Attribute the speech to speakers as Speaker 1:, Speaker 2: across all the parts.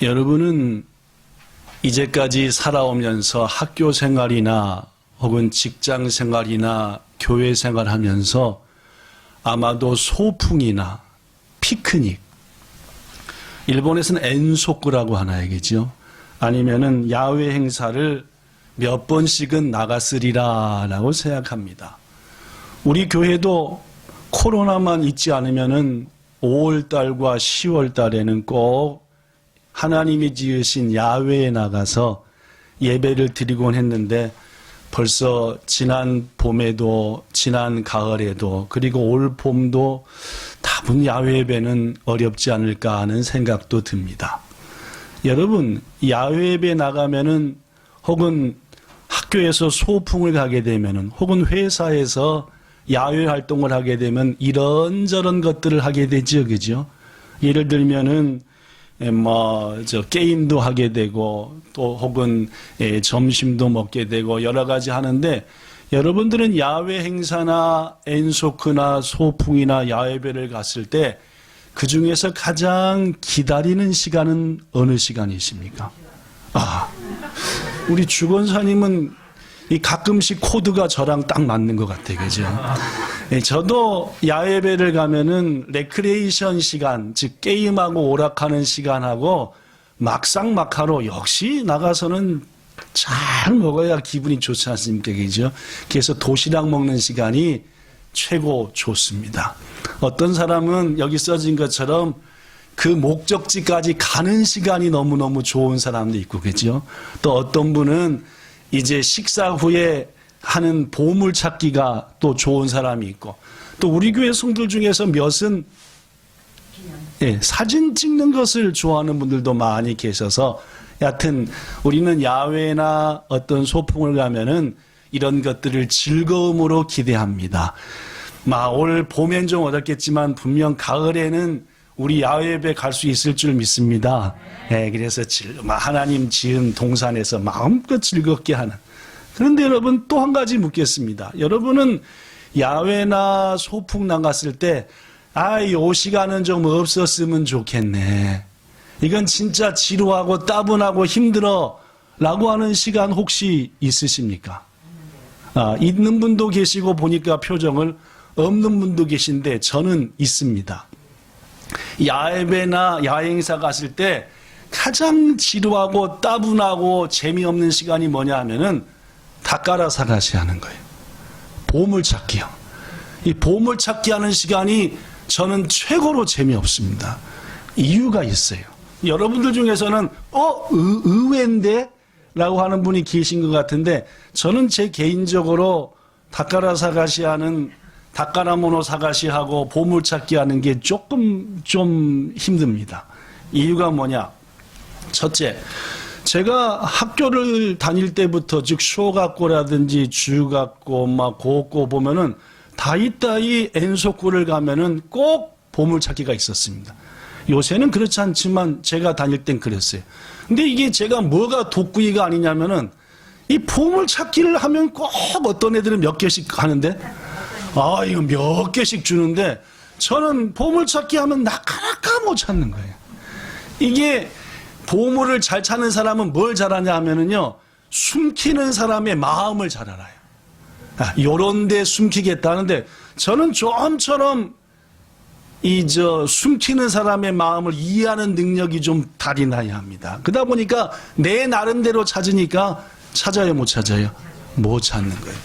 Speaker 1: 여러분은 이제까지 살아오면서 학교 생활이나 혹은 직장 생활이나 교회 생활하면서 아마도 소풍이나 피크닉, 일본에서는 엔소쿠라고 하나 얘기죠. 아니면은 야외 행사를 몇 번씩은 나갔으리라라고 생각합니다. 우리 교회도 코로나만 있지 않으면은 5월달과 10월달에는 꼭 하나님이 지으신 야외에 나가서 예배를 드리곤 했는데 벌써 지난 봄에도 지난 가을에도 그리고 올 봄도 다분 야외 예배는 어렵지 않을까 하는 생각도 듭니다. 여러분, 야외 예배 나가면은 혹은 학교에서 소풍을 가게 되면은 혹은 회사에서 야외 활동을 하게 되면 이런저런 것들을 하게 되죠, 그죠? 예를 들면은 게임도 하게 되고 또 혹은 점심도 먹게 되고 여러 가지 하는데, 여러분들은 야외 행사나 엔소크나 소풍이나 야외배를 갔을 때 그 중에서 가장 기다리는 시간은 어느 시간이십니까? 우리 주권사님은 이 가끔씩 코드가 저랑 딱 맞는 것 같아요, 그죠? 저도 야외배를 가면은 레크레이션 시간, 즉 게임하고 오락하는 시간하고 막상막하로 역시 나가서는 잘 먹어야 기분이 좋지 않습니까, 그죠? 그래서 도시락 먹는 시간이 최고 좋습니다. 어떤 사람은 여기 써진 것처럼 그 목적지까지 가는 시간이 너무너무 좋은 사람도 있고, 그죠? 또 어떤 분은 이제 식사 후에 하는 보물 찾기가 또 좋은 사람이 있고, 또 우리 교회 성들 중에서 몇은 사진 찍는 것을 좋아하는 분들도 많이 계셔서, 여하튼 우리는 야외나 어떤 소풍을 가면은 이런 것들을 즐거움으로 기대합니다. 올 봄엔 좀 어렵겠지만 분명 가을에는 우리 야외 예배 갈 수 있을 줄 믿습니다. 그래서 하나님 지은 동산에서 마음껏 즐겁게 하는. 그런데 여러분, 또 한 가지 묻겠습니다. 여러분은 야외나 소풍 나갔을 때 이 시간은 좀 없었으면 좋겠네, 이건 진짜 지루하고 따분하고 힘들어 라고 하는 시간 혹시 있으십니까? 있는 분도 계시고 보니까 표정을, 없는 분도 계신데 저는 있습니다. 야외나 야행사 갔을 때 가장 지루하고 따분하고 재미없는 시간이 뭐냐 하면은 닭가라 사가시 하는 거예요. 보물찾기요. 이 보물찾기 하는 시간이 저는 최고로 재미없습니다. 이유가 있어요. 여러분들 중에서는 의외인데? 라고 하는 분이 계신 것 같은데, 저는 제 개인적으로 닭가라 사가시 하는, 닭가라모노 사가시 하고 보물찾기 하는 게 조금 좀 힘듭니다. 이유가 뭐냐? 첫째, 제가 학교를 다닐 때부터, 즉 쇼学校라든지 주学校, 고학고 보면은 다이다이 엔소쿠를 가면은 꼭 보물찾기가 있었습니다. 요새는 그렇지 않지만 제가 다닐 땐 그랬어요. 근데 이게 제가 뭐가 독구이가 아니냐면은 이 보물찾기를 하면 꼭 어떤 애들은 몇 개씩 하는데, 이거 몇 개씩 주는데 저는 보물찾기 하면 나카나카 못 찾는 거예요. 이게 보물을 잘 찾는 사람은 뭘 잘하냐 하면은요, 숨기는 사람의 마음을 잘 알아요. 요런 데 숨기겠다는데, 저는 좀처럼 숨기는 사람의 마음을 이해하는 능력이 좀 달인해야 합니다. 그러다 보니까 내 나름대로 찾으니까 찾아요, 못 찾아요? 못 찾는 거예요.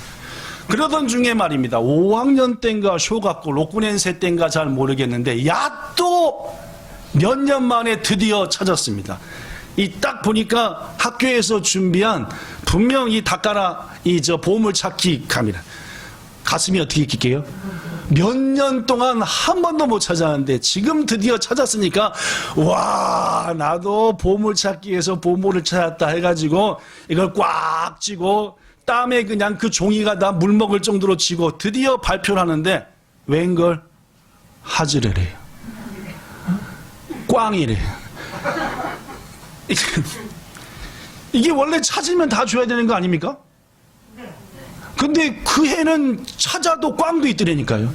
Speaker 1: 그러던 중에 말입니다. 5학년 때인가 쇼学校 6年生 때인가 잘 모르겠는데 야또 몇 년 만에 드디어 찾았습니다. 딱 보니까 학교에서 준비한 분명 이 닭가라 보물찾기 감이라. 가슴이 어떻게 낄게요? 몇 년 동안 한 번도 못 찾았는데 지금 드디어 찾았으니까, 와, 나도 보물찾기에서 보물을 찾았다 해가지고 이걸 꽉 쥐고 땀에 그냥 그 종이가 다 물 먹을 정도로 쥐고 드디어 발표를 하는데 웬걸? 하즈레래요. 꽝이래요. 이게 원래 찾으면 다 줘야 되는 거 아닙니까? 근데 그 해는 찾아도 꽝도 있더라니까요.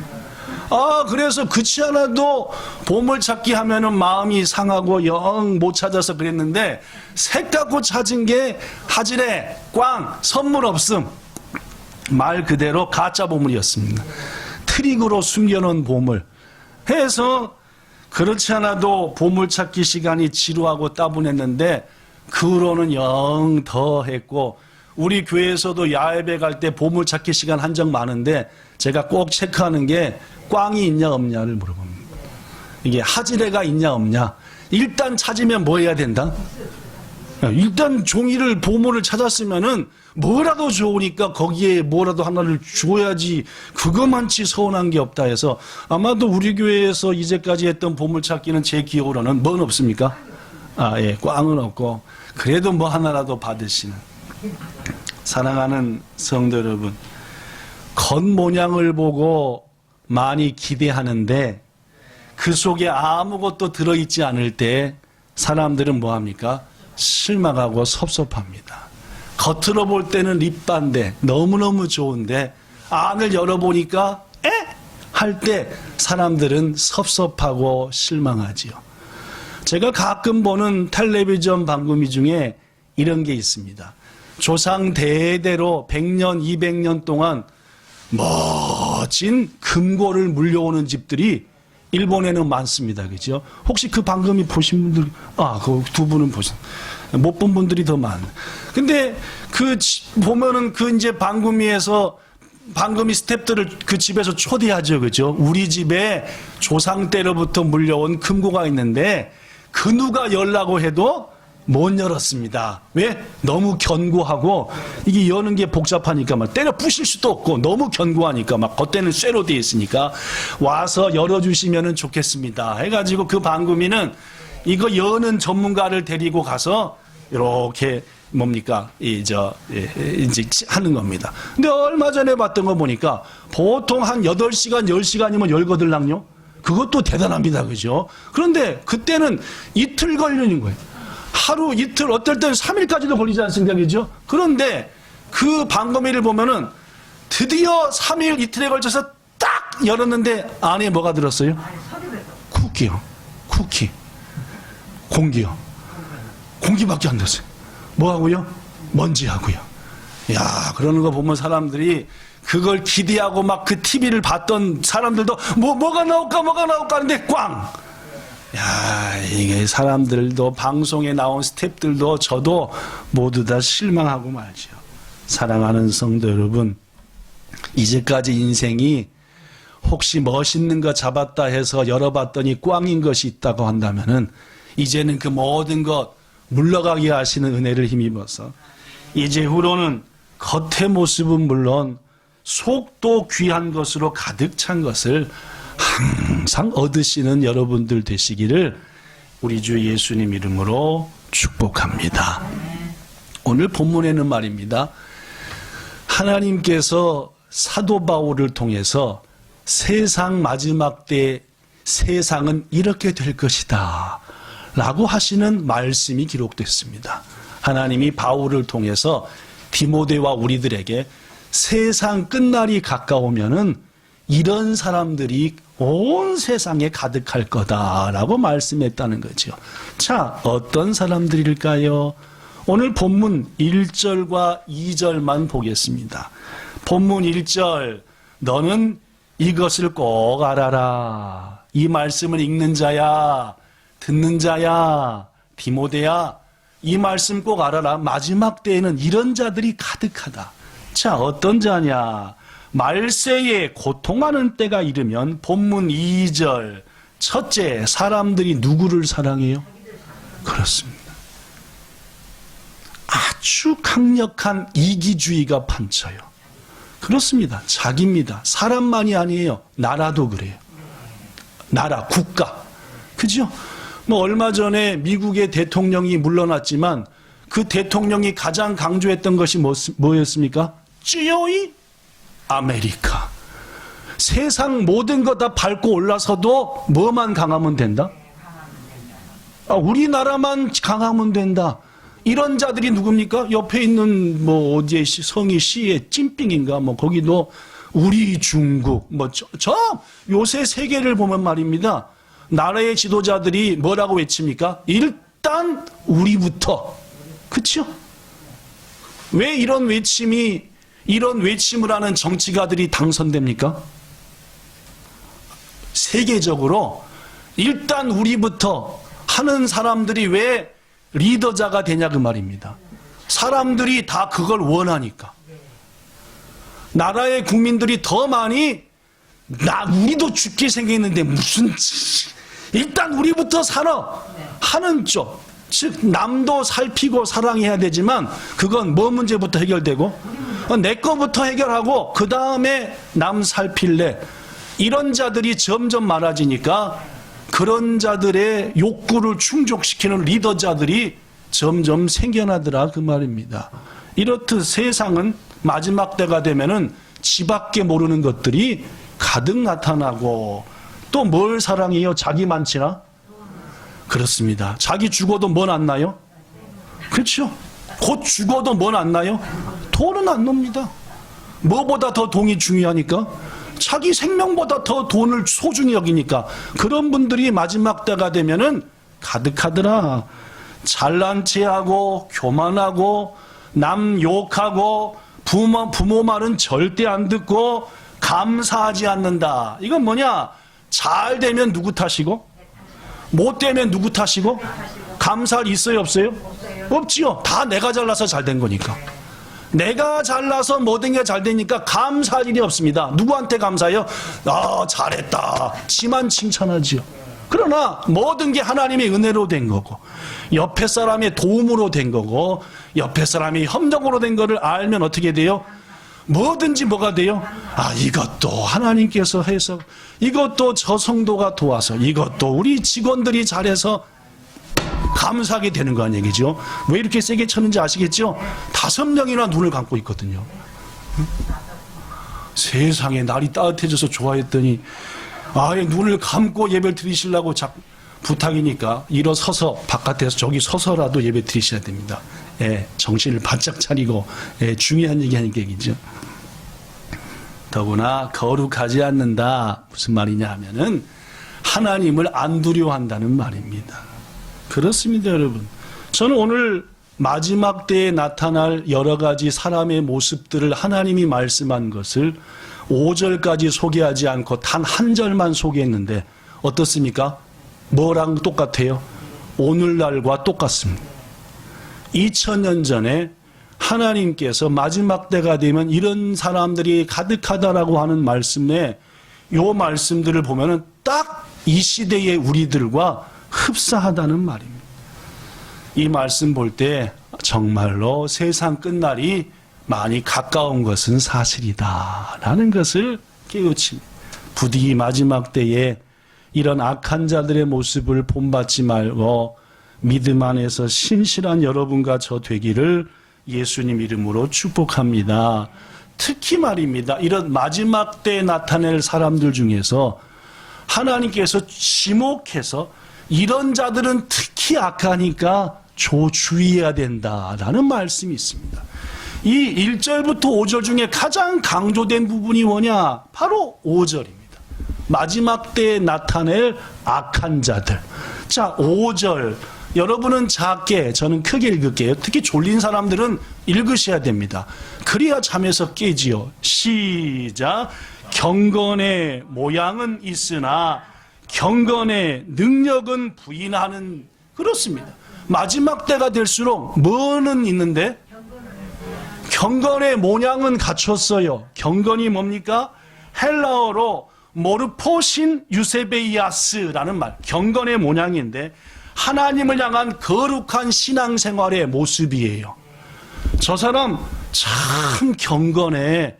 Speaker 1: 그래서 그렇지 않아도 보물찾기 하면은 마음이 상하고 영 못 찾아서 그랬는데 색 갖고 찾은 게 하지레 꽝 선물 없음. 말 그대로 가짜 보물이었습니다. 트릭으로 숨겨놓은 보물 해서 그렇지 않아도 보물찾기 시간이 지루하고 따분했는데 그 후로는 영 더 했고, 우리 교회에서도 야외배 갈 때 보물찾기 시간 한정 많은데 제가 꼭 체크하는 게 꽝이 있냐 없냐를 물어봅니다. 이게 하지레가 있냐 없냐. 일단 찾으면 뭐 해야 된다? 일단 종이를 보물을 찾았으면은 뭐라도 좋으니까 거기에 뭐라도 하나를 줘야지, 그거만치 서운한 게 없다 해서 아마도 우리 교회에서 이제까지 했던 보물찾기는 제 기억으로는 뭔 없습니까? 예, 꽝은 없고 그래도 뭐 하나라도 받으시는. 사랑하는 성도 여러분, 겉모양을 보고 많이 기대하는데 그 속에 아무것도 들어있지 않을 때 사람들은 뭐합니까? 실망하고 섭섭합니다. 겉으로 볼 때는 립반데 너무너무 좋은데 안을 열어보니까 할 때 사람들은 섭섭하고 실망하지요. 제가 가끔 보는 텔레비전 방송이 중에 이런 게 있습니다. 조상 대대로 100년, 200년 동안 멋진 금고를 물려오는 집들이 일본에는 많습니다. 그죠? 혹시 그 방금이 보신 분들, 그 두 분은 못 본 분들이 더 많아요. 근데 보면은 이제 방금이에서 방금이 스태프들을 그 집에서 초대하죠. 그죠? 우리 집에 조상 때로부터 물려온 금고가 있는데 그 누가 열라고 해도 못 열었습니다. 왜? 너무 견고하고 이게 여는 게 복잡하니까 막 때려 부실 수도 없고 너무 견고하니까 막 겉에는 쇠로 되어 있으니까 와서 열어주시면 좋겠습니다. 해가지고 그 방금이는 이거 여는 전문가를 데리고 가서 이렇게 이제 하는 겁니다. 근데 얼마 전에 봤던 거 보니까 보통 한 8시간, 10시간이면 열거들랑요? 그것도 대단합니다. 그죠? 그런데 그때는 이틀 걸리는 거예요. 하루, 이틀, 어떨 때는 3일까지도 걸리지 않습니까? 그죠? 그런데 그 방검이를 보면은 드디어 3일, 이틀에 걸쳐서 딱 열었는데 안에 뭐가 들었어요? 쿠키요. 쿠키. 공기요. 공기밖에 안 됐어요. 뭐하고요? 먼지하고요. 야, 그러는 거 보면 사람들이 그걸 기대하고 막 그 TV를 봤던 사람들도 뭐가 나올까 하는데 꽝! 야, 이게 사람들도 방송에 나온 스태프들도 저도 모두 다 실망하고 말지요. 사랑하는 성도 여러분, 이제까지 인생이 혹시 멋있는 거 잡았다 해서 열어봤더니 꽝인 것이 있다고 한다면은 이제는 그 모든 것 물러가게 하시는 은혜를 힘입어서 이제 후로는 겉의 모습은 물론 속도 귀한 것으로 가득 찬 것을 항상 얻으시는 여러분들 되시기를 우리 주 예수님 이름으로 축복합니다. 오늘 본문에는 말입니다. 하나님께서 사도 바울을 통해서 세상 마지막 때 세상은 이렇게 될 것이다 라고 하시는 말씀이 기록됐습니다. 하나님이 바울을 통해서 디모데와 우리들에게 세상 끝날이 가까우면은 이런 사람들이 온 세상에 가득할 거다라고 말씀했다는 거죠. 자, 어떤 사람들일까요? 오늘 본문 1절과 2절만 보겠습니다. 본문 1절, 너는 이것을 꼭 알아라. 이 말씀을 읽는 자야, 듣는 자야, 디모데야, 이 말씀 꼭 알아라. 마지막 때에는 이런 자들이 가득하다. 자, 어떤 자냐? 말세에 고통하는 때가 이르면 본문 2절, 첫째, 사람들이 누구를 사랑해요? 그렇습니다. 아주 강력한 이기주의가 판쳐요. 그렇습니다. 자기입니다. 사람만이 아니에요. 나라도 그래요. 나라, 국가. 그죠? 얼마 전에 미국의 대통령이 물러났지만 그 대통령이 가장 강조했던 것이 뭐였습니까? 찌요이 아메리카. 세상 모든 거 다 밟고 올라서도 뭐만 강하면 된다? 우리나라만 강하면 된다. 이런 자들이 누굽니까? 옆에 있는 어디에 성이 시의 찐빙인가 거기도 우리 중국, 저 요새 세계를 보면 말입니다. 나라의 지도자들이 뭐라고 외칩니까? 일단 우리부터. 그렇죠? 왜 이런 외침을 하는 정치가들이 당선됩니까? 세계적으로 일단 우리부터 하는 사람들이 왜 리더자가 되냐 그 말입니다. 사람들이 다 그걸 원하니까. 나라의 국민들이 더 많이 우리도 죽게 생겼는데 무슨 일단 우리부터 살아 하는 쪽, 즉 남도 살피고 사랑해야 되지만 그건 뭐 문제부터 해결되고 내 거부터 해결하고 그 다음에 남 살필래, 이런 자들이 점점 많아지니까 그런 자들의 욕구를 충족시키는 리더자들이 점점 생겨나더라 그 말입니다. 이렇듯 세상은 마지막 때가 되면은 지밖에 모르는 것들이 가득 나타나고, 또 뭘 사랑해요? 자기 많지나? 그렇습니다. 자기 죽어도 뭐 났나요? 그렇죠? 곧 죽어도 뭐 났나요? 돈은 안 놉니다. 뭐보다 더 돈이 중요하니까? 자기 생명보다 더 돈을 소중히 여기니까. 그런 분들이 마지막 때가 되면은 가득하더라. 잘난 체하고 교만하고 남 욕하고 부모 말은 절대 안 듣고 감사하지 않는다. 이건 뭐냐? 잘 되면 누구 탓이고 못 되면 누구 탓이고? 감사할 있어요 없어요? 없지요. 다 내가 잘나서 잘 된 거니까. 내가 잘나서 모든 게 잘 되니까 감사할 일이 없습니다. 누구한테 감사해요? 잘했다. 지만 칭찬하지요. 그러나 모든 게 하나님의 은혜로 된 거고, 옆에 사람의 도움으로 된 거고, 옆에 사람이 협력으로 된 거를 알면 어떻게 돼요? 뭐든지 뭐가 돼요? 이것도 하나님께서 해서, 이것도 저 성도가 도와서, 이것도 우리 직원들이 잘해서 감사하게 되는 거 아니에요? 왜 이렇게 세게 쳤는지 아시겠죠? 5명이나 눈을 감고 있거든요. 세상에 날이 따뜻해져서 좋아했더니 눈을 감고 예배를 드리시려고 부탁이니까 일어서서 바깥에서 저기 서서라도 예배 드리셔야 됩니다. 정신을 바짝 차리고 중요한 얘기죠. 더구나 거룩하지 않는다. 무슨 말이냐 하면은 하나님을 안 두려워한다는 말입니다. 그렇습니다, 여러분. 저는 오늘 마지막 때에 나타날 여러 가지 사람의 모습들을 하나님이 말씀한 것을 5절까지 소개하지 않고 단 한 절만 소개했는데 어떻습니까? 뭐랑 똑같아요? 오늘날과 똑같습니다. 2000년 전에 하나님께서 마지막 때가 되면 이런 사람들이 가득하다라고 하는 말씀에 요 말씀들을 보면은 딱 이 시대의 우리들과 흡사하다는 말입니다. 이 말씀 볼 때 정말로 세상 끝날이 많이 가까운 것은 사실이다 라는 것을 깨우칩니다. 부디 마지막 때에 이런 악한 자들의 모습을 본받지 말고 믿음 안에서 신실한 여러분과 저 되기를 예수님 이름으로 축복합니다. 특히 말입니다. 이런 마지막 때에 나타낼 사람들 중에서 하나님께서 지목해서 이런 자들은 특히 악하니까 주의해야 된다라는 말씀이 있습니다. 이 1절부터 5절 중에 가장 강조된 부분이 뭐냐? 바로 5절입니다. 마지막 때에 나타낼 악한 자들. 자, 5절. 여러분은 작게, 저는 크게 읽을게요. 특히 졸린 사람들은 읽으셔야 됩니다. 그래야 잠에서 깨지요. 시작. 경건의 모양은 있으나 경건의 능력은 부인하는. 그렇습니다. 마지막 때가 될수록 뭐는 있는데? 경건의 모양은 갖췄어요. 경건이 뭡니까? 헬라어로 모르포신 유세베이아스라는 말. 경건의 모양인데 하나님을 향한 거룩한 신앙생활의 모습이에요. 저 사람 참 경건해.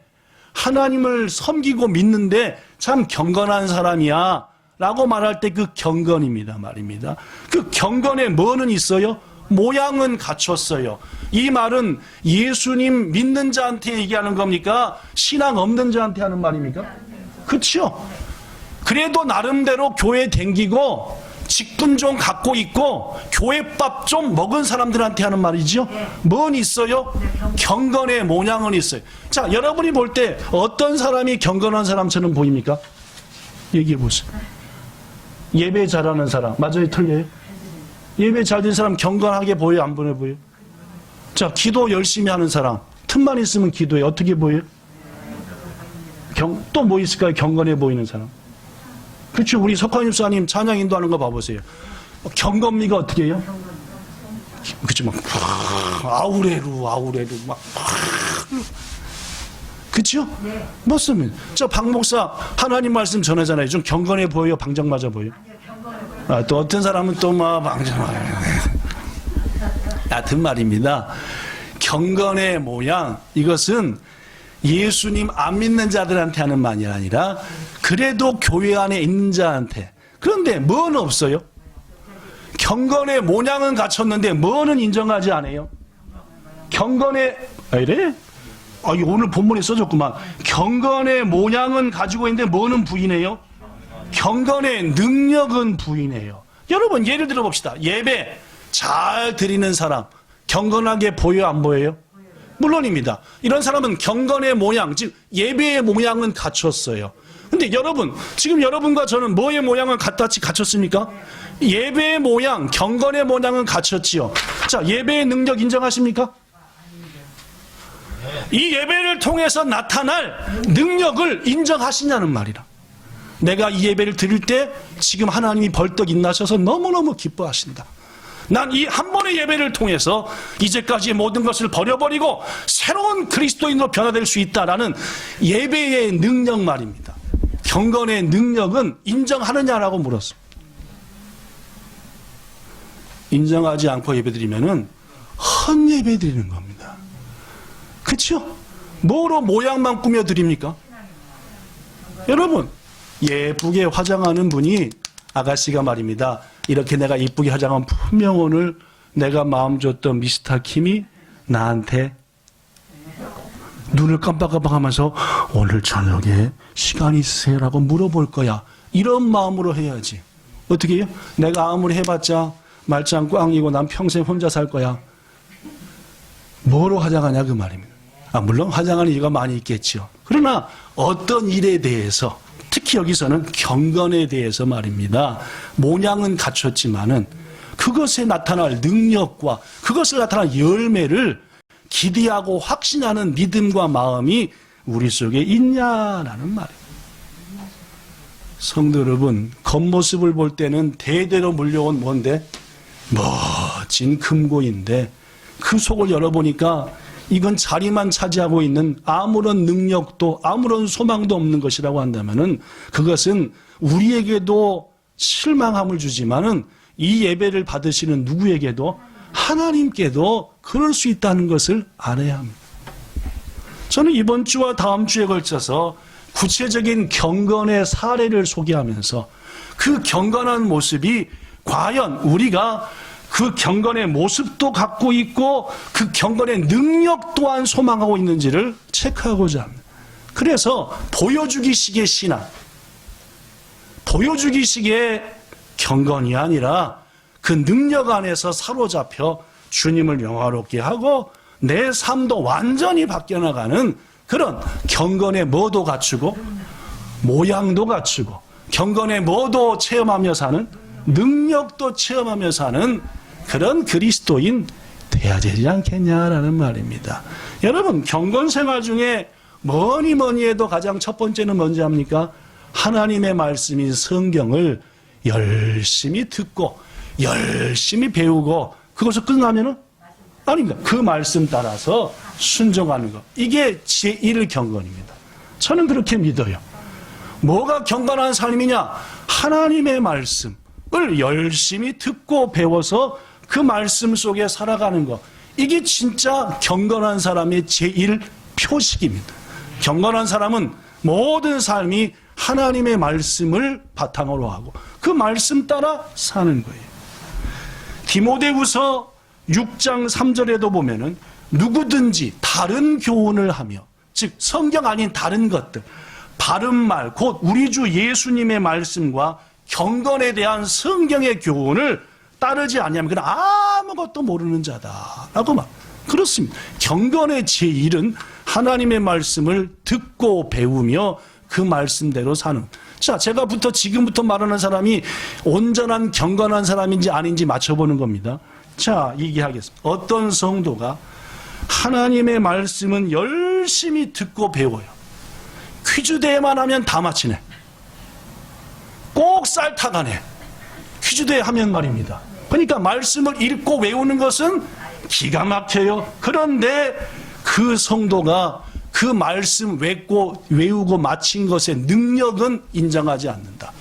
Speaker 1: 하나님을 섬기고 믿는데 참 경건한 사람이야 라고 말할 때 그 경건입니다 말입니다. 그 경건에 뭐는 있어요? 모양은 갖췄어요. 이 말은 예수님 믿는 자한테 얘기하는 겁니까? 신앙 없는 자한테 하는 말입니까? 그렇죠? 그래도 나름대로 교회 댕기고 직분 좀 갖고 있고 교회밥 좀 먹은 사람들한테 하는 말이죠. 뭔 있어요? 경건의 모양은 있어요. 자, 여러분이 볼 때 어떤 사람이 경건한 사람처럼 보입니까? 얘기해 보세요. 예배 잘하는 사람 맞아요, 틀려요? 예배 잘 된 사람 경건하게 보여요, 안 보여요? 자, 기도 열심히 하는 사람 틈만 있으면 기도해. 어떻게 보여요? 또 뭐 있을까요? 경건해 보이는 사람. 그렇죠. 우리 석환 집사님 찬양 인도하는 거 봐보세요. 경건미가 어떻게 해요? 그렇죠. 막 아우레루 막 그렇죠? 맞습니다. 저 박 목사 하나님 말씀 전하잖아요. 좀 경건해 보여요? 방정 맞아 보여요? 아, 또 어떤 사람은 또 막 방정 같은 말입니다. 경건의 모양, 이것은 예수님 안 믿는 자들한테 하는 말이 아니라 그래도 교회 안에 있는 자한테. 그런데 뭐는 없어요? 경건의 모양은 갖췄는데 뭐는 인정하지 않아요? 경건의 이래? 오늘 본문에 써줬구만. 경건의 모양은 가지고 있는데 뭐는 부인해요? 경건의 능력은 부인해요. 여러분 예를 들어 봅시다. 예배 잘 드리는 사람 경건하게 보여요, 안 보여요? 물론입니다. 이런 사람은 경건의 모양, 즉 예배의 모양은 갖췄어요. 근데 여러분, 지금 여러분과 저는 뭐의 모양을 같이 갖췄습니까? 예배의 모양, 경건의 모양은 갖췄지요. 자, 예배의 능력 인정하십니까? 이 예배를 통해서 나타날 능력을 인정하시냐는 말이라. 내가 이 예배를 드릴 때 지금 하나님이 벌떡 일나셔서 너무너무 기뻐하신다. 난 이 한 번의 예배를 통해서 이제까지의 모든 것을 버려버리고 새로운 그리스도인으로 변화될 수 있다라는 예배의 능력 말입니다. 경건의 능력은 인정하느냐라고 물었습니다. 인정하지 않고 예배드리면은 헛 예배드리는 겁니다. 그렇죠? 뭐로 모양만 꾸며드립니까? 여러분, 예쁘게 화장하는 분이 아가씨가 말입니다. 이렇게 내가 이쁘게 화장한 분명 오늘 내가 마음 줬던 미스터 킴이 나한테 눈을 깜빡깜빡하면서 오늘 저녁에 시간 있으세요? 라고 물어볼 거야. 이런 마음으로 해야지. 어떻게 해요? 내가 아무리 해봤자 말짱 꽝이고 난 평생 혼자 살 거야. 뭐로 화장하냐 그 말입니다. 물론 화장하는 이유가 많이 있겠죠. 그러나 어떤 일에 대해서 특히 여기서는 경건에 대해서 말입니다. 모양은 갖췄지만은 그것에 나타날 능력과 그것을 나타날 열매를 기대하고 확신하는 믿음과 마음이 우리 속에 있냐라는 말이에요. 성도 여러분, 겉모습을 볼 때는 대대로 물려온 뭔데? 멋진 금고인데 그 속을 열어보니까 이건 자리만 차지하고 있는 아무런 능력도 아무런 소망도 없는 것이라고 한다면은 그것은 우리에게도 실망함을 주지만은 이 예배를 받으시는 누구에게도 하나님께도 그럴 수 있다는 것을 알아야 합니다. 저는 이번 주와 다음 주에 걸쳐서 구체적인 경건의 사례를 소개하면서 그 경건한 모습이 과연 우리가 그 경건의 모습도 갖고 있고 그 경건의 능력 또한 소망하고 있는지를 체크하고자 합니다. 그래서 보여주기식의 신앙, 보여주기식의 경건이 아니라 그 능력 안에서 사로잡혀 주님을 영화롭게 하고 내 삶도 완전히 바뀌어나가는 그런 경건의 뭐도 갖추고 모양도 갖추고 경건의 뭐도 체험하며 사는 능력도 체험하며 사는 그런 그리스도인 돼야 되지 않겠냐라는 말입니다. 여러분, 경건 생활 중에 뭐니 해도 가장 첫 번째는 뭔지 압니까? 하나님의 말씀인 성경을 열심히 듣고 열심히 배우고 그것을 끝나면은 아닙니다. 그 말씀 따라서 순종하는 것. 이게 제1 경건입니다. 저는 그렇게 믿어요. 뭐가 경건한 삶이냐? 하나님의 말씀을 열심히 듣고 배워서 그 말씀 속에 살아가는 것. 이게 진짜 경건한 사람의 제1 표식입니다. 경건한 사람은 모든 삶이 하나님의 말씀을 바탕으로 하고 그 말씀 따라 사는 거예요. 디모데후서 6장 3절에도 보면은 누구든지 다른 교훈을 하며, 즉 성경 아닌 다른 것들, 바른 말, 곧 우리 주 예수님의 말씀과 경건에 대한 성경의 교훈을 따르지 않냐면 그는 아무것도 모르는 자다라고 말. 그렇습니다. 경건의 제1은 하나님의 말씀을 듣고 배우며 그 말씀대로 사는. 자, 제가부터 지금부터 말하는 사람이 온전한 경건한 사람인지 아닌지 맞춰보는 겁니다. 자, 얘기하겠습니다. 어떤 성도가 하나님의 말씀은 열심히 듣고 배워요. 퀴즈 대회만 하면 다 맞히네. 꼭 쌀타가네. 퀴즈 대회 하면 말입니다. 그러니까 말씀을 읽고 외우는 것은 기가 막혀요. 그런데 그 성도가 그 말씀 외우고 마친 것의 능력은 인정하지 않는다.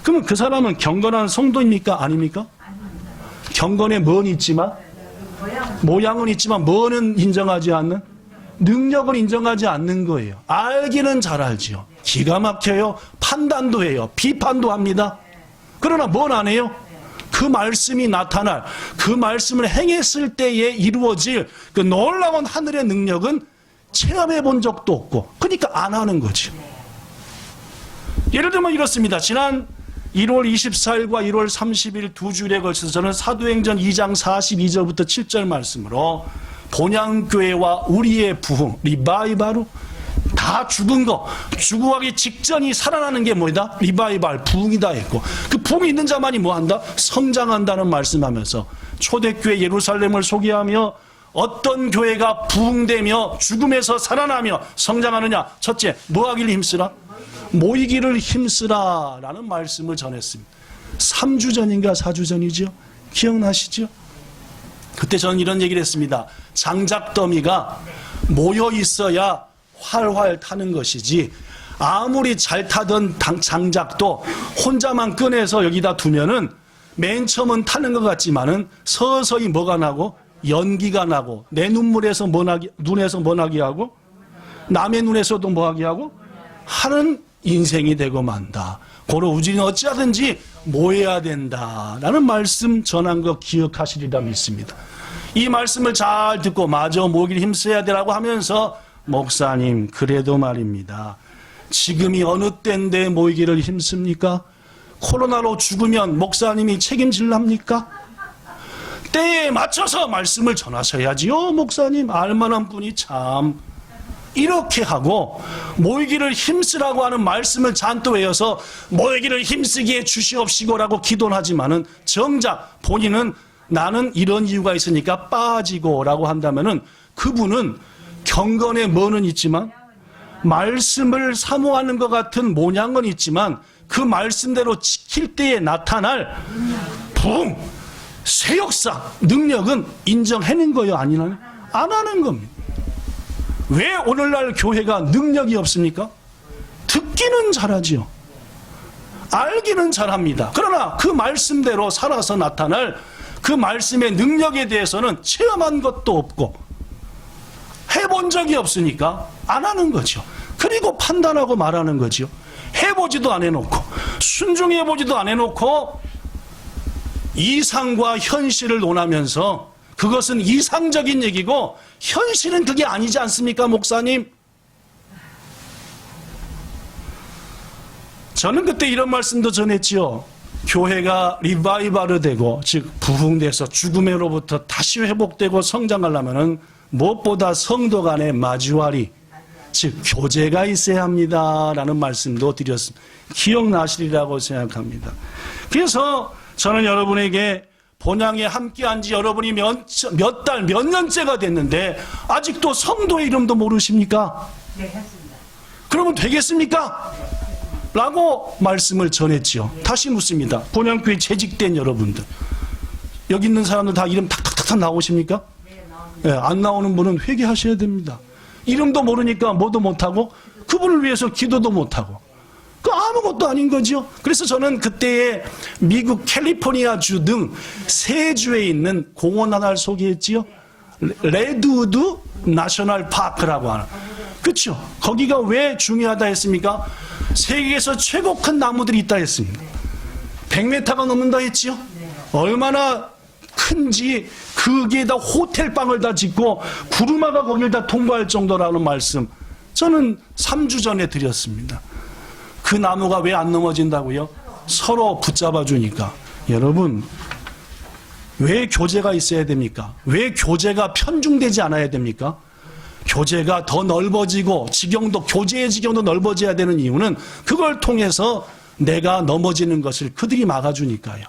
Speaker 1: 그러면 그 사람은 경건한 성도입니까? 아닙니까? 경건에 뭐는 있지만 모양은 있지만 뭐는 인정하지 않는? 능력을 인정하지 않는 거예요. 알기는 잘 알지요. 기가 막혀요. 판단도 해요. 비판도 합니다. 그러나 뭘 안 해요? 그 말씀이 나타날, 그 말씀을 행했을 때에 이루어질 그 놀라운 하늘의 능력은 체험해 본 적도 없고, 그러니까 안 하는 거죠. 예를 들면 이렇습니다. 지난 1월 24일과 1월 30일 두 주일에 걸쳐서 저는 사도행전 2장 42절부터 7절 말씀으로 본향교회와 우리의 부흥, 리바이바로 다 죽은 거, 죽어가기 직전이 살아나는 게 뭐다? 리바이발, 부흥이다 했고, 그 부흥이 있는 자만이 뭐한다? 성장한다는 말씀하면서 초대교회 예루살렘을 소개하며 어떤 교회가 부흥되며 죽음에서 살아나며 성장하느냐? 첫째, 뭐 하기를 힘쓰라? 모이기를 힘쓰라 라는 말씀을 전했습니다. 3주 전인가 4주 전이죠? 기억나시죠? 그때 저는 이런 얘기를 했습니다. 장작더미가 모여 있어야 활활 타는 것이지, 아무리 잘 타던 장작도 혼자만 꺼내서 여기다 두면은 맨 처음은 타는 것 같지만은 서서히 뭐가 나고? 연기가 나고, 내 눈물에서 눈에서 뭐 나게 하고, 남의 눈에서도 뭐 하게 하고 하는 인생이 되고 만다. 고로 우리는 어찌하든지 모여야 된다라는 말씀 전한 거 기억하시리라 믿습니다. 이 말씀을 잘 듣고 마저 모이기를 힘써야 되라고 하면서, 목사님 그래도 말입니다. 지금이 어느 때인데 모이기를 힘씁니까? 코로나로 죽으면 목사님이 책임질랍니까? 때에 맞춰서 말씀을 전하셔야지요. 목사님 알만한 분이 참. 이렇게 하고 모이기를 힘쓰라고 하는 말씀을 잔뜩 외워서 모이기를 힘쓰기에 주시옵시고라고 기도는 하지만은 정작 본인은 나는 이런 이유가 있으니까 빠지고 라고 한다면은 그분은 경건에 뭐는 있지만 말씀을 사모하는 것 같은 모양은 있지만 그 말씀대로 지킬 때에 나타날 부흥, 새 역사, 능력은 인정하는 거예요? 아니나요? 안 하는 겁니다. 왜 오늘날 교회가 능력이 없습니까? 듣기는 잘하지요. 알기는 잘합니다. 그러나 그 말씀대로 살아서 나타날 그 말씀의 능력에 대해서는 체험한 것도 없고 해본 적이 없으니까 안 하는 거죠. 그리고 판단하고 말하는 거죠. 해보지도 안 해놓고 순종해보지도 안 해놓고 이상과 현실을 논하면서 그것은 이상적인 얘기고 현실은 그게 아니지 않습니까, 목사님? 저는 그때 이런 말씀도 전했지요. 교회가 리바이벌이 되고, 즉 부흥돼서 죽음으로부터 다시 회복되고 성장하려면은 무엇보다 성도 간의 마주하리, 즉 교제가 있어야 합니다라는 말씀도 드렸습니다. 기억나시리라고 생각합니다. 그래서 저는 여러분에게 본향에 함께한 지 여러분이 몇 달, 몇 년째가 됐는데 아직도 성도의 이름도 모르십니까?
Speaker 2: 네, 했습니다.
Speaker 1: 그러면 되겠습니까? 라고 말씀을 전했지요. 다시 묻습니다. 본향교회 재직된 여러분들, 여기 있는 사람들 다 이름 탁탁탁탁 나오십니까?
Speaker 2: 네, 나옵니다.
Speaker 1: 네, 안 나오는 분은 회개하셔야 됩니다. 이름도 모르니까 뭐도 못하고 그분을 위해서 기도도 못하고 그 아무것도 아닌 거죠. 그래서 저는 그때에 미국 캘리포니아주 등 세 주에 있는 공원 하나를 소개했지요. 레드우드 내셔널 파크라고 하는. 그렇죠. 거기가 왜 중요하다 했습니까? 세계에서 최고 큰 나무들이 있다 했습니다. 100m가 넘는다 했지요. 얼마나 큰지 거기에다 호텔방을 다 짓고 구르마가 거기를 다 통과할 정도라는 말씀 저는 3주 전에 드렸습니다. 그 나무가 왜 안 넘어진다고요? 서로 붙잡아 주니까. 여러분, 왜 교제가 있어야 됩니까? 왜 교제가 편중되지 않아야 됩니까? 교제가 더 넓어지고 교제의 지경도 넓어져야 되는 이유는 그걸 통해서 내가 넘어지는 것을 그들이 막아주니까요.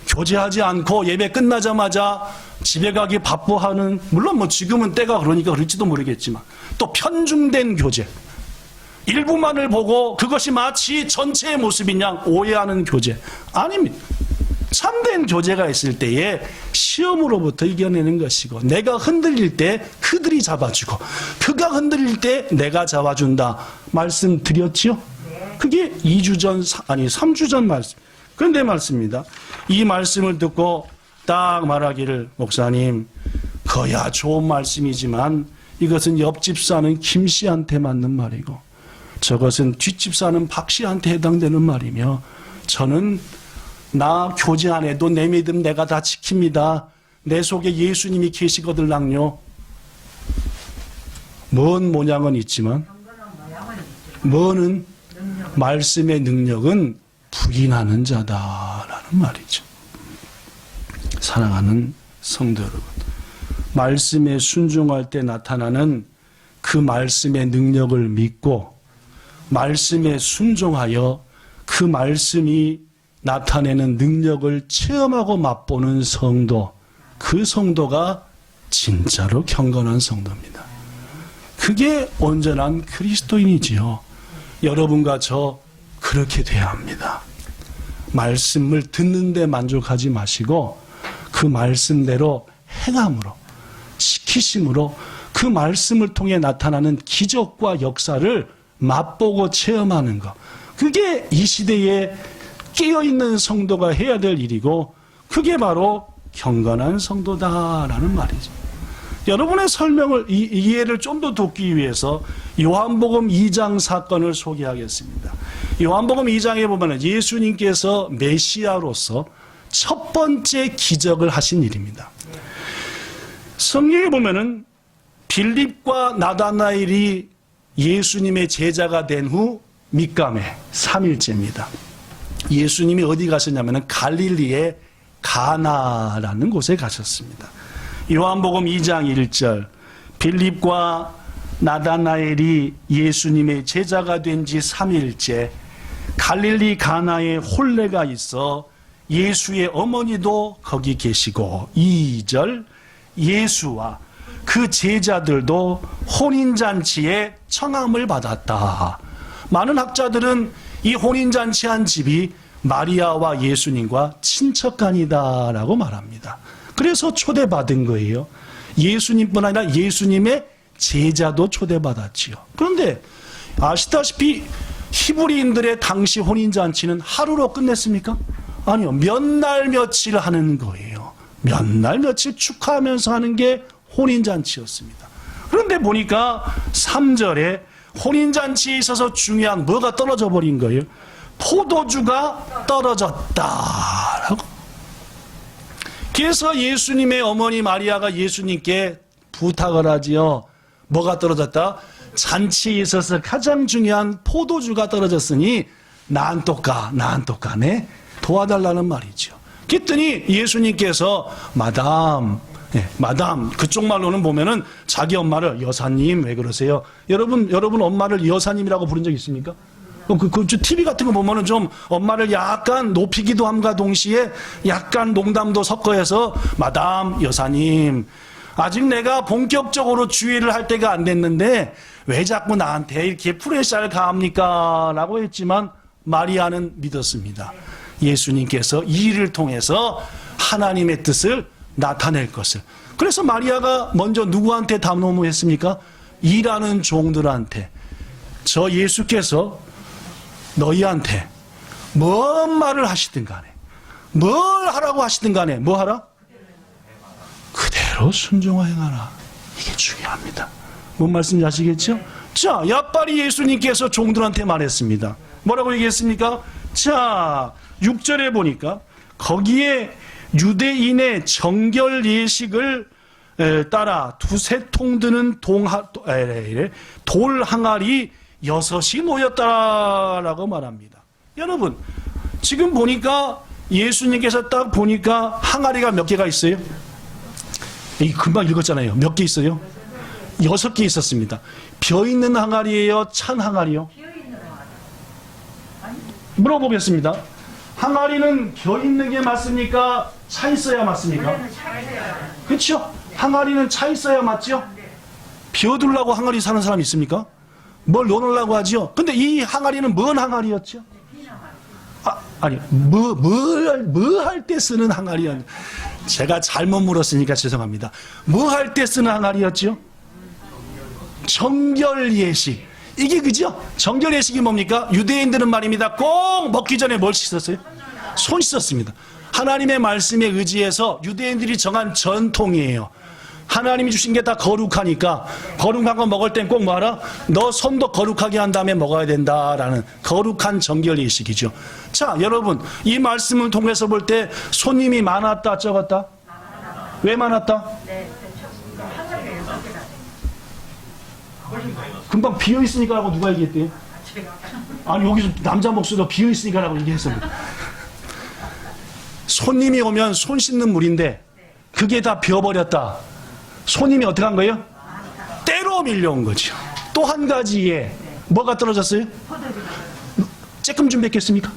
Speaker 1: 교제하지 않고 예배 끝나자마자 집에 가기 바쁘하는, 물론 지금은 때가 그러니까 그럴지도 모르겠지만, 또 편중된 교제, 일부만을 보고 그것이 마치 전체의 모습인 양 오해하는 교제, 아닙니다. 참된 교제가 있을 때에 시험으로부터 이겨내는 것이고, 내가 흔들릴 때 그들이 잡아주고, 그가 흔들릴 때 내가 잡아준다 말씀드렸죠? 그게 2주 전, 3주 전 말씀. 그런데 말씀입니다. 이 말씀을 듣고 딱 말하기를, 목사님, 그야 좋은 말씀이지만 이것은 옆집 사는 김 씨한테 맞는 말이고, 저것은 뒷집 사는 박 씨한테 해당되는 말이며, 저는 나 교제 안 해도 내 믿음 내가 다 지킵니다. 내 속에 예수님이 계시거들랑요. 먼 모양은 있지만 뭐는 말씀의 능력은 부인하는 자다라는 말이죠. 사랑하는 성도 여러분, 말씀에 순종할 때 나타나는 그 말씀의 능력을 믿고 말씀에 순종하여 그 말씀이 나타내는 능력을 체험하고 맛보는 성도, 그 성도가 진짜로 경건한 성도입니다. 그게 온전한 그리스도인이지요. 여러분과 저 그렇게 돼야 합니다. 말씀을 듣는데 만족하지 마시고 그 말씀대로 행함으로, 시키심으로 그 말씀을 통해 나타나는 기적과 역사를 맛보고 체험하는 것, 그게 이 시대에 깨어있는 성도가 해야 될 일이고, 그게 바로 경건한 성도다라는 말이죠. 여러분의 설명을, 이해를 좀 더 돕기 위해서 요한복음 2장 사건을 소개하겠습니다. 요한복음 2장에 보면 예수님께서 메시아로서 첫 번째 기적을 하신 일입니다. 성경에 보면은 빌립과 나다나엘이 예수님의 제자가 된 후 밑감에 3일째입니다. 예수님이 어디 가셨냐면 갈릴리의 가나라는 곳에 가셨습니다. 요한복음 2장 1절, 빌립과 나다나엘이 예수님의 제자가 된 지 3일째 갈릴리 가나에 혼례가 있어 예수의 어머니도 거기 계시고, 2절, 예수와 그 제자들도 혼인잔치에 청함을 받았다. 많은 학자들은 이 혼인잔치한 집이 마리아와 예수님과 친척간이다라고 말합니다. 그래서 초대받은 거예요. 예수님뿐 아니라 예수님의 제자도 초대받았지요. 그런데 아시다시피 히브리인들의 당시 혼인잔치는 하루로 끝냈습니까? 아니요. 몇 날 며칠 하는 거예요. 몇 날 며칠 축하하면서 하는 게 혼인잔치였습니다. 그런데 보니까 3절에 혼인잔치에 있어서 중요한 뭐가 떨어져 버린 거예요? 포도주가 떨어졌다라고. 그래서 예수님의 어머니 마리아가 예수님께 부탁을 하지요. 뭐가 떨어졌다? 잔치에 있어서 가장 중요한 포도주가 떨어졌으니 나안똑가네 도와달라는 말이죠. 그랬더니 예수님께서 마담, 그쪽 말로는 보면은 자기 엄마를 여사님 왜 그러세요? 여러분 엄마를 여사님이라고 부른 적 있습니까? TV 같은 거 보면은 좀 엄마를 약간 높이기도 함과 동시에 약간 농담도 섞어서 마담, 여사님, 아직 내가 본격적으로 주의를 할 때가 안 됐는데 왜 자꾸 나한테 이렇게 프레셔를 가합니까? 라고 했지만 마리아는 믿었습니다. 예수님께서 이 일을 통해서 하나님의 뜻을 나타낼 것을. 그래서 마리아가 먼저 누구한테 담노무했습니까? 일하는 종들한테, 저 예수께서 너희한테 뭔 말을 하시든 간에, 뭘 하라고 하시든 간에 뭐 하라? 그대로 순종하여 행하라. 이게 중요합니다. 뭔 말씀인지 아시겠죠? 자, 야빨이 예수님께서 종들한테 말했습니다. 뭐라고 얘기했습니까? 자, 6절에 보니까 거기에 유대인의 정결 예식을 따라 두세 통 드는 돌 항아리 6이 놓였다라고 말합니다. 여러분, 지금 보니까 예수님께서 딱 보니까 항아리가 몇 개가 있어요? 이 금방 읽었잖아요. 몇 개 있어요? 6개 있었습니다. 벼 있는 항아리예요? 찬 항아리요? 물어보겠습니다. 항아리는 벼 있는 게 맞습니까? 차 있어야 맞습니까? 그렇죠? 항아리는 차 있어야 맞죠? 벼 두려고 항아리 사는 사람 있습니까? 뭘 넣어놓으려고 하죠? 근데 이 항아리는 뭔 항아리였죠? 뭐 할 때 쓰는 항아리였죠? 제가 잘못 물었으니까 죄송합니다. 뭐 할 때 쓰는 항아리였죠? 정결예식. 이게 그죠? 정결예식이 뭡니까? 유대인들은 말입니다. 꼭 먹기 전에 뭘 씻었어요? 손 씻었습니다. 하나님의 말씀에 의지해서 유대인들이 정한 전통이에요. 하나님이 주신 게 다 거룩하니까 거룩한 거 먹을 땐 꼭 뭐하라? 너 손도 거룩하게 한 다음에 먹어야 된다라는 거룩한 정결예식이죠. 자, 여러분, 이 말씀을 통해서 볼 때 손님이 많았다 적었다? 왜 많았다? 금방 비어있으니까 라고 누가 얘기했대요? 아니, 여기서 남자 목소리로 비어있으니까 라고 얘기했습니다. 손님이 오면 손 씻는 물인데 그게 다 비어버렸다. 손님이 어떻게 한 거예요? 때로 밀려온 거죠. 또 한 가지에 뭐가 떨어졌어요? 조금 준비했겠습니까?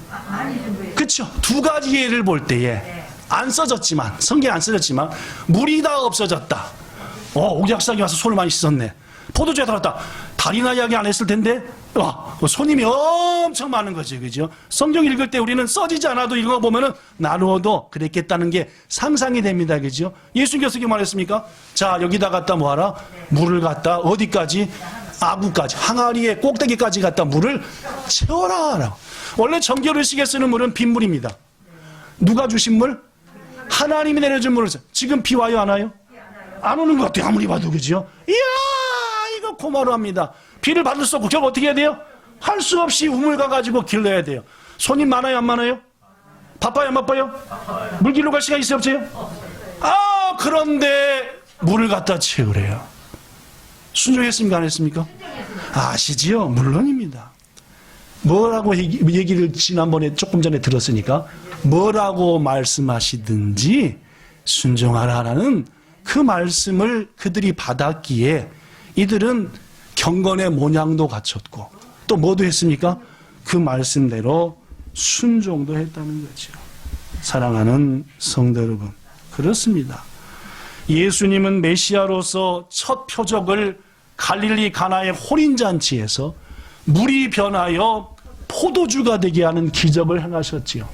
Speaker 1: 그렇죠. 두 가지 예를 볼 때에 안 써졌지만, 성경에 안 써졌지만 물이 다 없어졌다. 옥약사기 와서 손을 많이 씻었네. 포도주에 달았다. 다리나 이야기 안 했을 텐데 손님이 엄청 많은 거지, 그죠? 성경 읽을 때 우리는 써지지 않아도 읽어보면은 나누어도 그랬겠다는 게 상상이 됩니다, 그죠? 예수님께서 어떻게 말했습니까? 자, 여기다 갖다 뭐하라? 물을 갖다 어디까지? 아구까지, 항아리의 꼭대기까지 갖다 물을 채워라. 원래 정결의식에 쓰는 물은 빗물입니다. 누가 주신 물? 하나님이 내려준 물을. 지금 비 와요, 안 와요? 안 오는 것 같아요, 아무리 봐도, 그죠? 이야, 이거 고마워합니다. 비를 받을 수 없고 결국 어떻게 해야 돼요? 할 수 없이 우물 가가지고 길러야 돼요. 손님 많아요, 안 많아요? 바빠요, 안 바빠요? 물 길러 갈 시간 있어요, 없어요? 그런데 물을 갖다 채우래요. 순종했습니까, 안 했습니까? 아시지요? 물론입니다. 뭐라고 얘기를 지난번에 조금 전에 들었으니까 뭐라고 말씀하시든지 순종하라라는 그 말씀을 그들이 받았기에 이들은 경건의 모양도 갖췄고 또 뭐도 했습니까? 그 말씀대로 순종도 했다는 거죠. 사랑하는 성도 여러분, 그렇습니다. 예수님은 메시아로서 첫 표적을 갈릴리 가나의 혼인잔치에서 물이 변하여 포도주가 되게 하는 기적을 행하셨지요.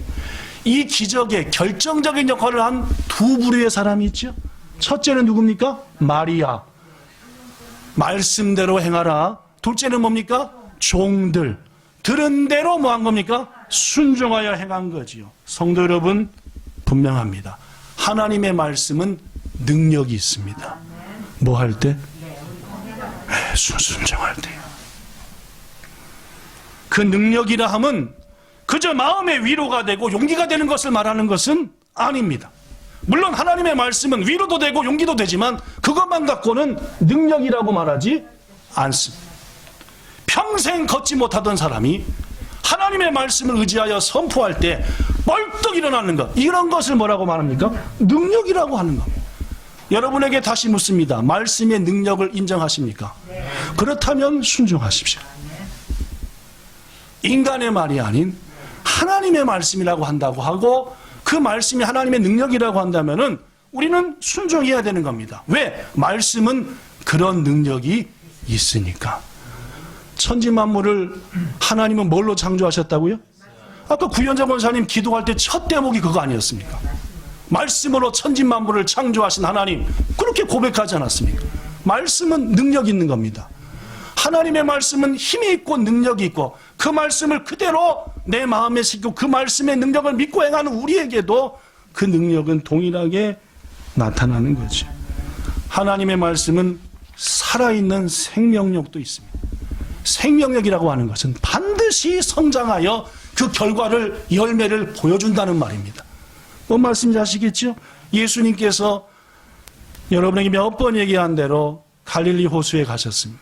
Speaker 1: 이 기적에 결정적인 역할을 한 두 부류의 사람이 있죠. 첫째는 누굽니까? 마리아. 말씀대로 행하라. 둘째는 뭡니까? 종들. 들은 대로 뭐 한 겁니까? 순종하여 행한 거지요. 성도 여러분, 분명합니다. 하나님의 말씀은 능력이 있습니다. 뭐 할 때? 순종할 때요. 그 능력이라 함은 그저 마음의 위로가 되고 용기가 되는 것을 말하는 것은 아닙니다. 물론 하나님의 말씀은 위로도 되고 용기도 되지만 그것만 갖고는 능력이라고 말하지 않습니다. 평생 걷지 못하던 사람이 하나님의 말씀을 의지하여 선포할 때 벌떡 일어나는 것, 이런 것을 뭐라고 말합니까? 능력이라고 하는 겁니다. 여러분에게 다시 묻습니다. 말씀의 능력을 인정하십니까? 그렇다면 순종하십시오. 인간의 말이 아닌 하나님의 말씀이라고 한다고 하고 그 말씀이 하나님의 능력이라고 한다면은 우리는 순종해야 되는 겁니다. 왜? 말씀은 그런 능력이 있으니까. 천지 만물을 하나님은 뭘로 창조하셨다고요? 아까 구현자 권사님 기도할 때 첫 대목이 그거 아니었습니까? 말씀으로 천지 만물을 창조하신 하나님, 그렇게 고백하지 않았습니까? 말씀은 능력 있는 겁니다. 하나님의 말씀은 힘이 있고 능력이 있고 그 말씀을 그대로 내 마음에 새기고 그 말씀의 능력을 믿고 행하는 우리에게도 그 능력은 동일하게 나타나는 거죠. 하나님의 말씀은 살아있는 생명력도 있습니다. 생명력이라고 하는 것은 반드시 성장하여 그 결과를, 열매를 보여준다는 말입니다. 뭔 말씀인지 아시겠죠? 예수님께서 여러분에게 몇 번 얘기한 대로 갈릴리 호수에 가셨습니다.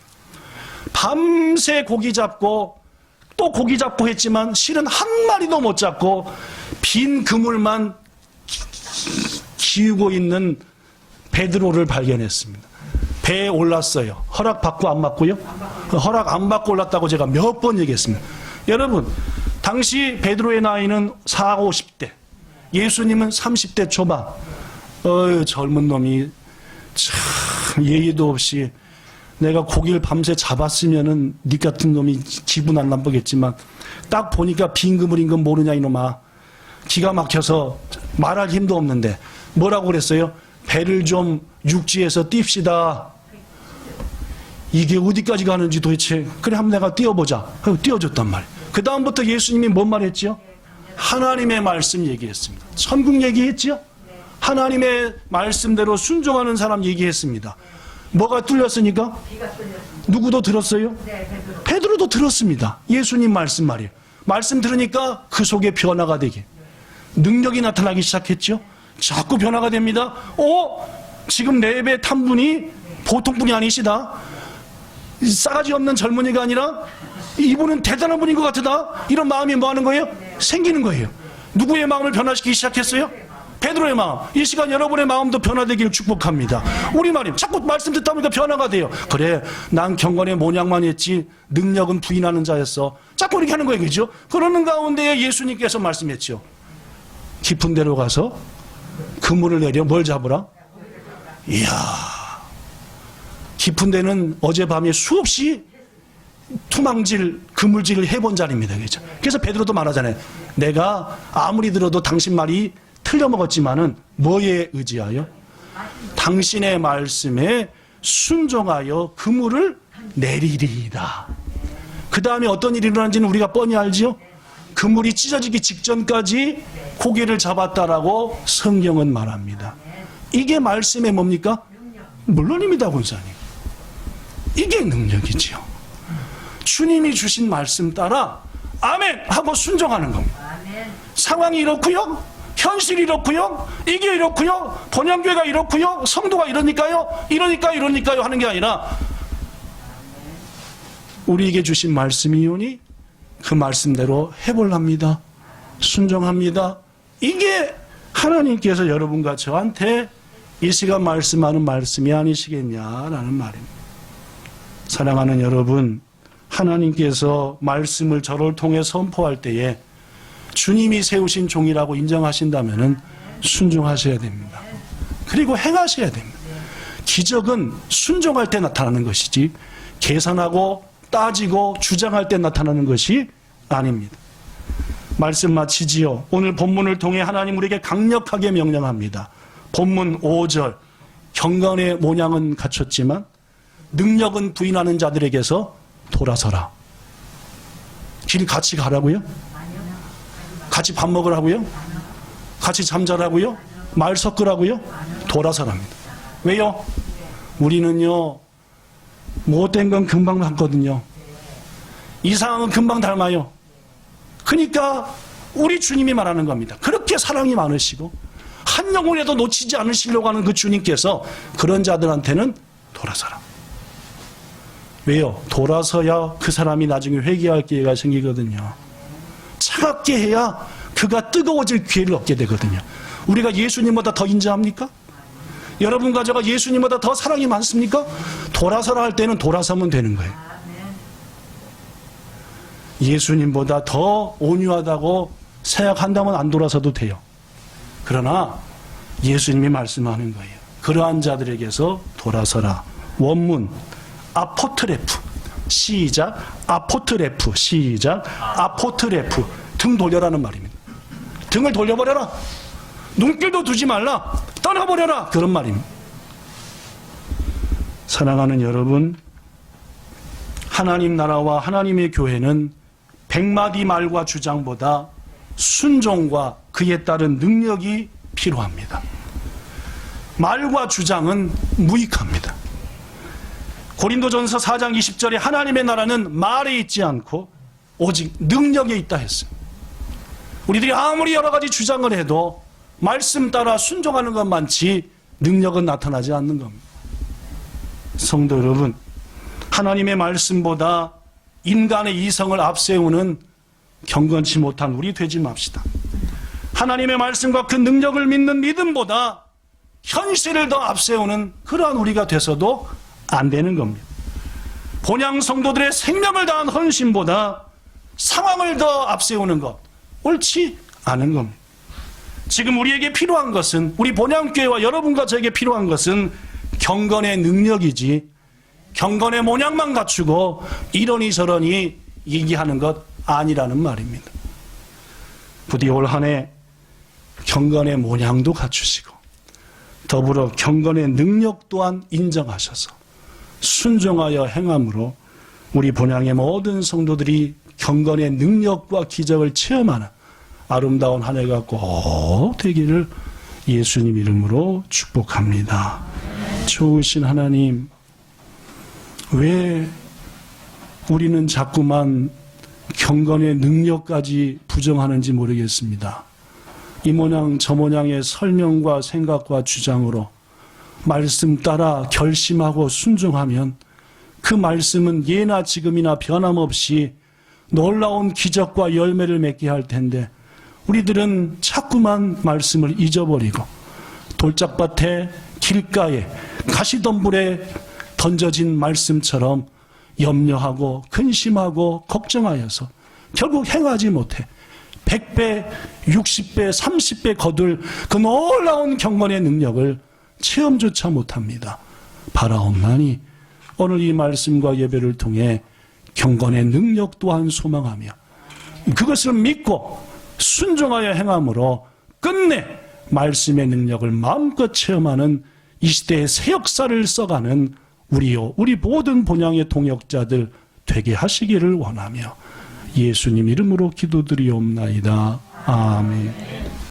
Speaker 1: 밤새 고기 잡고 또 고기 잡고 했지만 실은 한 마리도 못 잡고 빈 그물만 기우고 있는 베드로를 발견했습니다. 배에 올랐어요. 허락 받고 안 받고요? 허락 안 받고 올랐다고 제가 몇 번 얘기했습니다. 여러분, 당시 베드로의 나이는 40, 50대, 예수님은 30대 초반. 젊은 놈이 참 예의도 없이, 내가 고기를 밤새 잡았으면은 니 같은 놈이 기분 안 나쁘겠지만 딱 보니까 빈 그물인 건 모르냐 이놈아. 기가 막혀서 말할 힘도 없는데 뭐라고 그랬어요? 배를 좀 육지에서 띱시다. 이게 어디까지 가는지 도대체. 그래, 한번 내가 띄워보자. 그리고 띄워줬단 말이에요. 그 다음부터 예수님이 뭔 말했죠? 하나님의 말씀 얘기했습니다. 천국 얘기했죠? 하나님의 말씀대로 순종하는 사람 얘기했습니다. 뭐가 뚫렸으니까? 누구도 들었어요? 베드로도 들었습니다. 예수님 말씀 말이에요. 말씀 들으니까 그 속에 변화가 되게, 능력이 나타나기 시작했죠. 자꾸 변화가 됩니다. 지금 내 입에 탄 분이 보통 분이 아니시다. 싸가지 없는 젊은이가 아니라 이분은 대단한 분인 것 같다. 이런 마음이 뭐 하는 거예요? 생기는 거예요. 누구의 마음을 변화시키기 시작했어요? 베드로의 마음. 이 시간 여러분의 마음도 변화되기를 축복합니다. 우리 말임, 자꾸 말씀 듣다 보니까 변화가 돼요. 그래, 난 경건의 모양만 했지 능력은 부인하는 자였어. 자꾸 이렇게 하는 거예요. 그죠? 그러는 가운데 예수님께서 말씀했죠. 깊은 데로 가서 그물을 내려 뭘 잡으라? 이야, 깊은 데는 어젯밤에 수없이 투망질, 그물질을 해본 자리입니다. 그죠? 그래서 베드로도 말하잖아요. 내가 아무리 들어도 당신 말이 틀려먹었지만은 뭐에 의지하여? 당신의 말씀에 순종하여 그물을 내리리이다. 그 다음에 어떤 일이 일어난지는 우리가 뻔히 알지요? 그물이 찢어지기 직전까지 고기를 잡았다라고 성경은 말합니다. 이게 말씀의 뭡니까? 물론입니다, 권사님. 이게 능력이지요. 주님이 주신 말씀 따라 아멘 하고 순종하는 겁니다. 상황이 이렇고요, 현실이 이렇고요, 이게 이렇고요, 본향교회가 이렇고요, 성도가 이러니까요 하는 게 아니라 우리에게 주신 말씀이오니 그 말씀대로 해볼랍니다. 순종합니다. 이게 하나님께서 여러분과 저한테 이 시간 말씀하는 말씀이 아니시겠냐라는 말입니다. 사랑하는 여러분, 하나님께서 말씀을 저를 통해 선포할 때에 주님이 세우신 종이라고 인정하신다면 순종하셔야 됩니다. 그리고 행하셔야 됩니다. 기적은 순종할 때 나타나는 것이지 계산하고 따지고 주장할 때 나타나는 것이 아닙니다. 말씀 마치지요. 오늘 본문을 통해 하나님 우리에게 강력하게 명령합니다. 본문 5절, 경건의 모양은 갖췄지만 능력은 부인하는 자들에게서 돌아서라. 길 같이 가라고요? 같이 밥 먹으라고요? 같이 잠자라고요? 말 섞으라고요? 돌아서랍니다. 왜요? 우리는요, 못된 건 금방 닮거든요. 이상한 건 금방 닮아요. 그러니까 우리 주님이 말하는 겁니다. 그렇게 사랑이 많으시고 한 영혼에도 놓치지 않으시려고 하는 그 주님께서 그런 자들한테는 돌아서라. 왜요? 돌아서야 그 사람이 나중에 회개할 기회가 생기거든요. 차갑게 해야 그가 뜨거워질 기회를 얻게 되거든요. 우리가 예수님보다 더 인자합니까? 여러분과 제가 예수님보다 더 사랑이 많습니까? 돌아서라 할 때는 돌아서면 되는 거예요. 예수님보다 더 온유하다고 생각한다면 안 돌아서도 돼요. 그러나 예수님이 말씀하는 거예요. 그러한 자들에게서 돌아서라. 원문 아포트레프, 시작, 아포트레프, 시작, 아포트레프, 등 돌려라는 말입니다. 등을 돌려버려라. 눈길도 두지 말라. 떠나버려라. 그런 말입니다. 사랑하는 여러분, 하나님 나라와 하나님의 교회는 100마디 말과 주장보다 순종과 그에 따른 능력이 필요합니다. 말과 주장은 무익합니다. 고린도전서 4장 20절에 하나님의 나라는 말에 있지 않고 오직 능력에 있다 했어요. 우리들이 아무리 여러 가지 주장을 해도 말씀 따라 순종하는 것만치 능력은 나타나지 않는 겁니다. 성도 여러분, 하나님의 말씀보다 인간의 이성을 앞세우는 경건치 못한 우리 되지 맙시다. 하나님의 말씀과 그 능력을 믿는 믿음보다 현실을 더 앞세우는 그러한 우리가 돼서도 안 되는 겁니다. 본향 성도들의 생명을 다한 헌신보다 상황을 더 앞세우는 것, 옳지 않은 겁니다. 지금 우리에게 필요한 것은, 우리 본향교회와 여러분과 저에게 필요한 것은 경건의 능력이지, 경건의 모양만 갖추고 이러니 저러니 얘기하는 것 아니라는 말입니다. 부디 올 한 해 경건의 모양도 갖추시고 더불어 경건의 능력 또한 인정하셔서 순종하여 행함으로 우리 본향의 모든 성도들이 경건의 능력과 기적을 체험하는 아름다운 한 해가 꼭 되기를 예수님 이름으로 축복합니다. 좋으신 하나님, 왜 우리는 자꾸만 경건의 능력까지 부정하는지 모르겠습니다. 이 모양 저 모양의 설명과 생각과 주장으로 말씀 따라 결심하고 순종하면 그 말씀은 예나 지금이나 변함없이 놀라운 기적과 열매를 맺게 할 텐데, 우리들은 자꾸만 말씀을 잊어버리고 돌짝밭에 길가에 가시덤불에 던져진 말씀처럼 염려하고 근심하고 걱정하여서 결국 행하지 못해 100배, 60배, 30배 거둘 그 놀라운 경건의 능력을 체험조차 못합니다. 바라옵나니 오늘 이 말씀과 예배를 통해 경건의 능력 또한 소망하며 그것을 믿고 순종하여 행함으로 끝내 말씀의 능력을 마음껏 체험하는 이 시대의 새 역사를 써가는 우리 모든 본향의 동역자들 되게 하시기를 원하며 예수님 이름으로 기도드리옵나이다. 아멘.